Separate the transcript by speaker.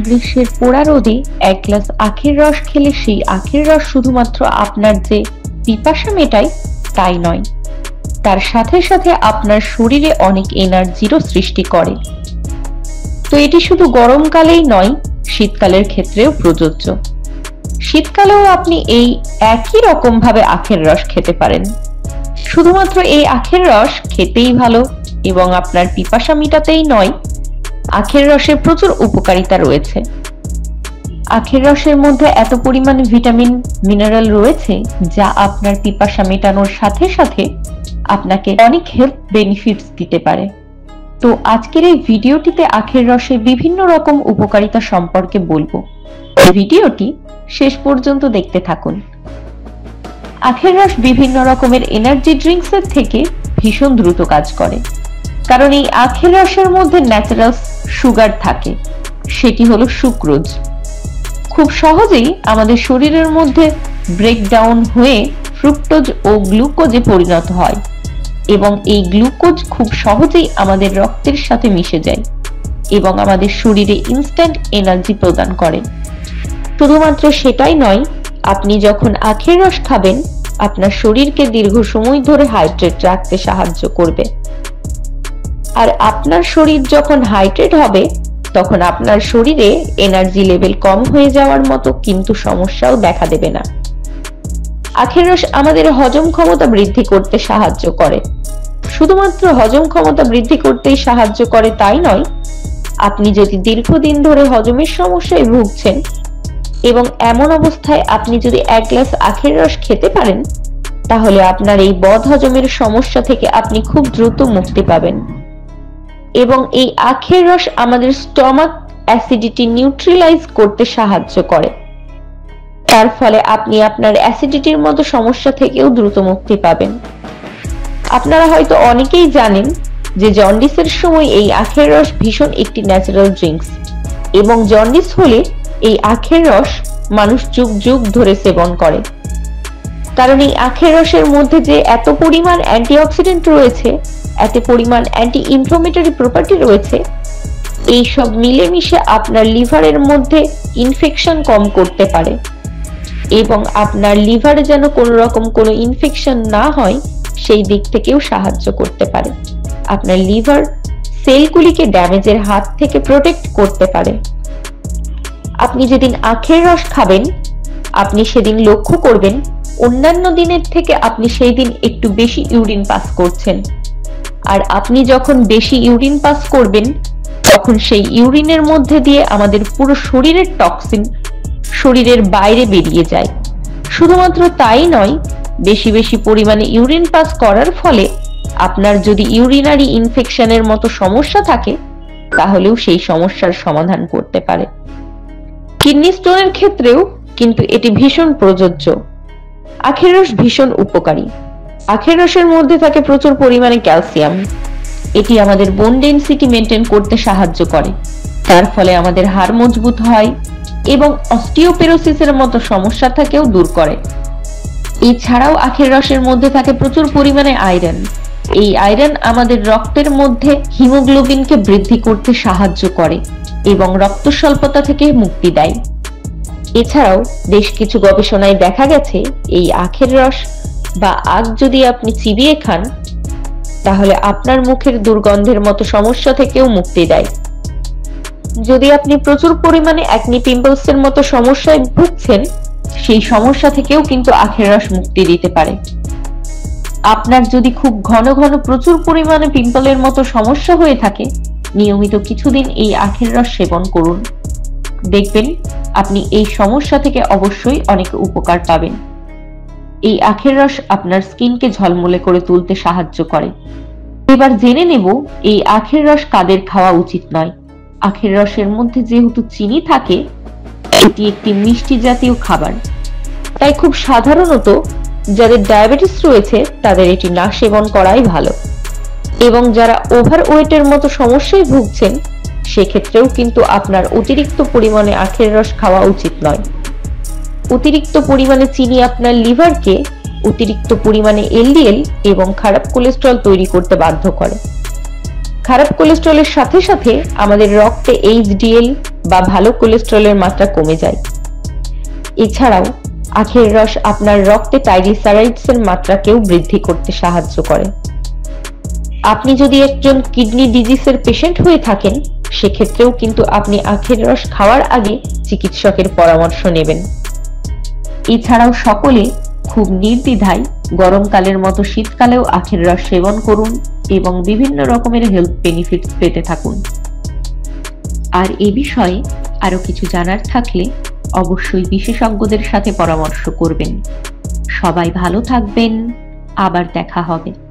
Speaker 1: গ্রীষ্মের পোড়া রোদে এক গ্লাস আখের রস খেলে সেই আখের রস শুধুমাত্র আপনার যে পিপাসা মেটায় তাই নয়, তার সাথে সাথে আপনার শরীরে অনেক এনার্জিরও সৃষ্টি করে। তো এটি শুধু গরমকালেই নয়, শীতকালের ক্ষেত্রেও প্রযোজ্য। শীতকালেও আপনি এই একই রকম ভাবে আখের রস খেতে পারেন। শুধুমাত্র এই আখের রস খেতেই ভালো এবং আপনার পিপাসা মেটাতেই নয়, আখের রসের প্রচুর উপকারিতা রয়েছে। আখের রসের মধ্যে এত পরিমাণে ভিটামিন মিনারেল রয়েছে যা আপনার পিপাসা মেটানোর সাথে সাথে আপনাকে অনেক হেলথ বেনিফিটস দিতে পারে। তো আজকের এই ভিডিওটিতে আখের রসের বিভিন্ন রকম উপকারিতা সম্পর্কে বলবো। ভিডিওটি শেষ পর্যন্ত দেখতে থাকুন। আখের রস বিভিন্ন রকমের এনার্জি ড্রিঙ্কস এর থেকে ভীষণ দ্রুত কাজ করে, কারণ এই আখের রসের মধ্যে ন্যাচারাল সুগার থাকে, সেটি হলো সুক্রোজ। খুব সহজেই আমাদের শরীরের মধ্যে ব্রেকডাউন হয়ে ফ্রুক্টোজ ও গ্লুকোজে পরিণত হয় এবং এই গ্লুকোজ খুব সহজেই আমাদের রক্তের সাথে মিশে যায় এবং আমাদের শরীরে ইনস্ট্যান্ট এনার্জি প্রদান করে। শুধুমাত্র সেটাই নয়, আপনি যখন আখের রস খাবেন আপনার শরীরকে দীর্ঘ সময় ধরে হাইড্রেট রাখতে সাহায্য করবে। আর আপনার শরীর যখন হাইড্রেট হবে তখন আপনার শরীরে এনার্জি লেভেল কম হয়ে যাওয়ার মতো কিন্তু সমস্যাও দেখা দেবে না। আখের রস আমাদের হজম ক্ষমতা বৃদ্ধি করতে সাহায্য করে। শুধুমাত্র হজম ক্ষমতা বৃদ্ধি করতেই সাহায্য করে তাই নয়, আপনি যদি দীর্ঘদিন ধরে হজমের সমস্যায় ভুগছেন এবং এমন অবস্থায় আপনি যদি এক গ্লাস আখের রস খেতে পারেন, তাহলে আপনার এই বদহজমের সমস্যা থেকে আপনি খুব দ্রুত মুক্তি পাবেন। এবং এই আখের রস আমাদের স্টমাক অ্যাসিডিটি নিউট্রালাইজ করতে সাহায্য করে। তার ফলে আপনি আপনার অ্যাসিডিটির মতো সমস্যা থেকেও দ্রুত মুক্তি পাবেন। আপনারা হয়তো অনেকেই জানেন যে জন্ডিসের সময় এই আখের রস ভীষণ একটি ন্যাচারাল ড্রিঙ্কস এবং জন্ডিস হলে এই আখের রস মানুষ যুগ যুগ ধরে সেবন করে, কারণ এই আখের রসের মধ্যে যে এত পরিমাণ অ্যান্টিঅক্সিডেন্ট রয়েছে, এত পরিমাণ অ্যান্টি ইনফ্লামেটরি প্রপার্টি রয়েছে, এই সব মিলেমিশে আপনার লিভারের মধ্যে ইনফেকশন কম করতে পারে এবং আপনার লিভারে যেন কোনো রকম কোনো ইনফেকশন না হয় সেই দিক থেকেও সাহায্য করতে পারে। আপনার লিভার সেলগুলিকে ড্যামেজের হাত থেকে প্রোটেক্ট করতে পারে। আপনি যেদিন আখের রস খাবেন আপনি সেদিন লক্ষ্য করবেন অন্যান্য দিনের থেকে আপনি সেই দিন একটু বেশি ইউরিন পাস করছেন। আর আপনি যখন বেশি ইউরিন পাস করবেন তখন সেই ইউরিনের মধ্যে দিয়ে আমাদের পুরো শরীরের টক্সিন শরীরের বাইরে বেরিয়ে যায়। শুধুমাত্র তাই নয়, বেশি বেশি পরিমাণে ইউরিন পাস করার ফলে আপনার যদি ইউরিনারি ইনফেকশনের মতো সমস্যা থাকে তাহলেও সেই সমস্যার সমাধান করতে পারে। কিডনি স্টোনের ক্ষেত্রেও কিন্তু এটি ভীষণ প্রযোজ্য। আখের রস ভীষণ উপকারী। আখের রসের মধ্যে থাকে প্রচুর পরিমাণে ক্যালসিয়াম। এটি আমাদের বোন ডেনসিটি মেনটেন করতে সাহায্য করে, তার ফলে আমাদের হাড় মজবুত হয় এবং অস্টিওপোরোসিসের মতো সমস্যা থেকেও দূর করে। এছাড়াও আখের রসের মধ্যে থাকে প্রচুর পরিমাণে আয়রন। এই আয়রন আমাদের রক্তের মধ্যে হিমোগ্লোবিনকে বৃদ্ধি করতে সাহায্য করে এবং রক্ত স্বল্পতা থেকে মুক্তি দেয়। এছাড়াও বেশ কিছু গবেষণায় দেখা গেছে এই আখের রস বা আখ যদি আপনি চিবিয়ে খান তাহলে আপনার মুখের দুর্গন্ধের মতো সমস্যা থেকেও মুক্তি দেয়। যদি আপনি প্রচুর পরিমাণে অ্যাকনি পিম্পলসের মতো সমস্যায় ভুগছেন সেই সমস্যা থেকেও কিন্তু আখের রস মুক্তি দিতে পারে। আপনার যদি খুব ঘন ঘন প্রচুর পরিমাণে পিম্পলের মতো সমস্যা হয়ে থাকে নিয়মিত কিছুদিন এই আখের রস সেবন করুন, দেখবেন আপনি এই সমস্যা থেকে অবশ্যই অনেক উপকার পাবেন। এই আখের রস আপনার স্কিনকে ঝলমলে করে তুলতে সাহায্য করে। এবার জেনে নেব এই আখের রস কাদের খাওয়া উচিত নয়। আখের রসের মধ্যে যেহেতু চিনি থাকে, এটি একটি মিষ্টি জাতীয় খাবার, তাই খুব সাধারণত যাদের ডায়াবেটিস রয়েছে তাদের এটি না সেবন করাই ভালো এবং যারা ওভার ওয়েটের মতো সমস্যায় ভুগছেন সেক্ষেত্রেও কিন্তু আপনার অতিরিক্ত পরিমাণে আখের রস খাওয়া উচিত নয়। অতিরিক্ত পরিমাণে চিনি আপনার লিভারকে অতিরিক্ত পরিমাণে এলডিএল এবং খারাপ কোলেস্টেরল তৈরি করতে বাধ্য করে। খারাপ কোলেস্টেরলের সাথে সাথে আমাদের রক্তে এইচডিএল, বা ভালো কোলেস্টেরলের মাত্রা কমে যায়। এছাড়াও আখের রস আপনার রক্তে ট্রাইগ্লিসারাইডসের মাত্রাকেও বৃদ্ধি করতে সাহায্য করে। আপনি যদি একজন কিডনি ডিজিজের পেশেন্ট হয়ে থাকেন, সেক্ষেত্রেও কিন্তু আপনি আখের রস খাওয়ার আগে চিকিৎসকের পরামর্শ নেবেন। এছাড়াও সকলে খুব নির্দ্বিধায় গরমকালের মতো শীতকালেও আখের রস সেবন করুন এবং বিভিন্ন রকমের হেলথ বেনিফিটস পেতে থাকুন। আর এ বিষয়ে আরো কিছু জানার থাকলে অবশ্যই বিশেষজ্ঞদের সাথে পরামর্শ করবেন। সবাই ভালো থাকবেন, আবার দেখা হবে।